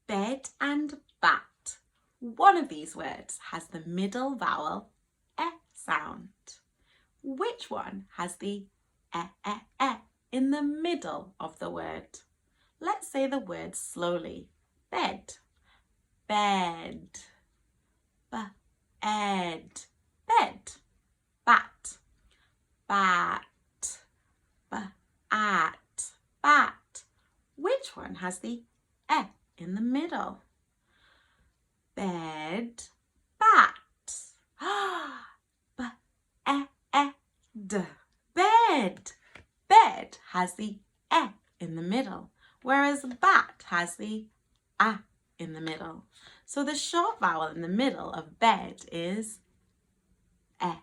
Bed and bat. One of these words has the middle vowel e sound. Which one has the e in the middle of the word? Let's say the word slowly. Bed, bed, bed, bed. Bat, bat, bat, bat. Which one has the e in the middle? Bed, bat. B-e-ed. Bed. Bed has the e in the middle, whereas bat has the a in the middle. So the short vowel in the middle of bed is e.